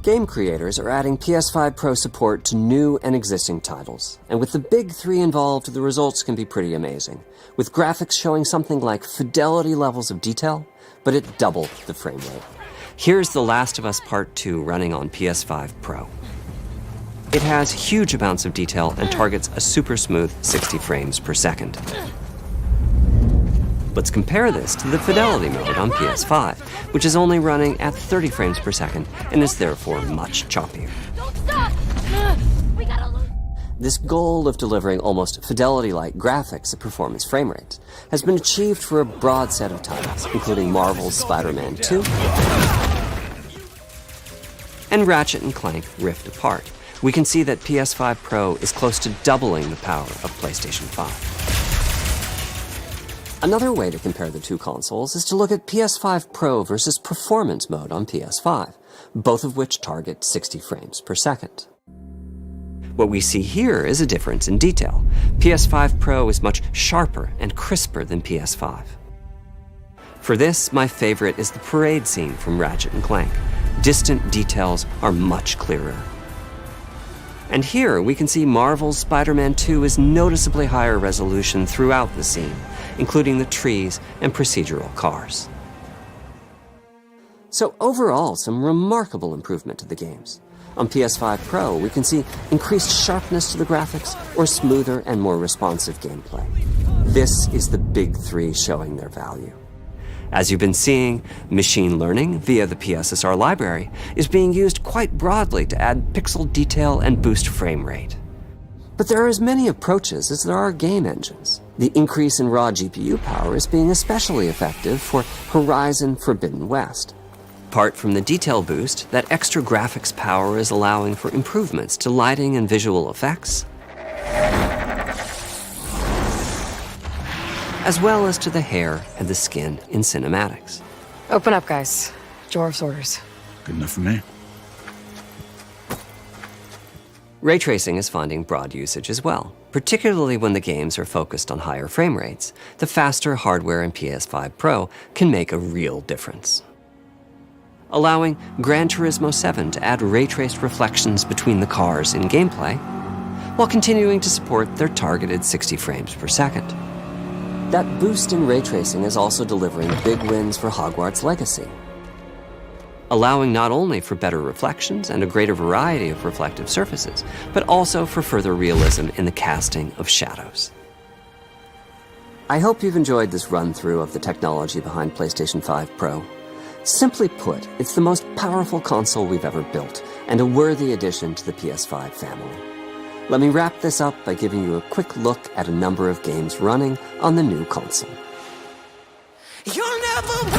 Game creators are adding PS5 Pro support to new and existing titles, and with the big three involved, the results can be pretty amazing, with graphics showing something like fidelity levels of detail, but at double the frame rate. Here's The Last of Us Part 2 running on PS5 Pro. It has huge amounts of detail and targets a super smooth 60 frames per second. Let's compare this to the fidelity mode on PS5, which is only running at 30 frames per second and is therefore much choppier. Don't stop! This goal of delivering almost fidelity-like graphics at performance frame rates has been achieved for a broad set of titles, including Marvel's Spider-Man 2 and Ratchet & Clank Rift Apart. We can see that PS5 Pro is close to doubling the power of PlayStation 5. Another way to compare the two consoles is to look at PS5 Pro versus Performance mode on PS5, both of which target 60 frames per second. What we see here is a difference in detail. PS5 Pro is much sharper and crisper than PS5. For this, my favorite is the parade scene from Ratchet & Clank. Distant details are much clearer. And here we can see Marvel's Spider-Man 2 is noticeably higher resolution throughout the scene, including the trees and procedural cars. So overall, some remarkable improvement to the games. On PS5 Pro, we can see increased sharpness to the graphics or smoother and more responsive gameplay. This is the big three showing their value. As you've been seeing, machine learning via the PSSR library is being used quite broadly to add pixel detail and boost frame rate. But there are as many approaches as there are game engines. The increase in raw GPU power is being especially effective for Horizon Forbidden West. Apart from the detail boost, that extra graphics power is allowing for improvements to lighting and visual effects, as well as to the hair and the skin in cinematics. Open up, guys. Dwarf's orders. Good enough for me. Ray tracing is finding broad usage as well, particularly when the games are focused on higher frame rates. The faster hardware in PS5 Pro can make a real difference, allowing Gran Turismo 7 to add ray-traced reflections between the cars in gameplay, while continuing to support their targeted 60 frames per second. That boost in ray tracing is also delivering big wins for Hogwarts Legacy, allowing not only for better reflections and a greater variety of reflective surfaces, but also for further realism in the casting of shadows. I hope you've enjoyed this run-through of the technology behind PlayStation 5 Pro. Simply put, it's the most powerful console we've ever built, and a worthy addition to the PS5 family. Let me wrap this up by giving you a quick look at a number of games running on the new console. You'll never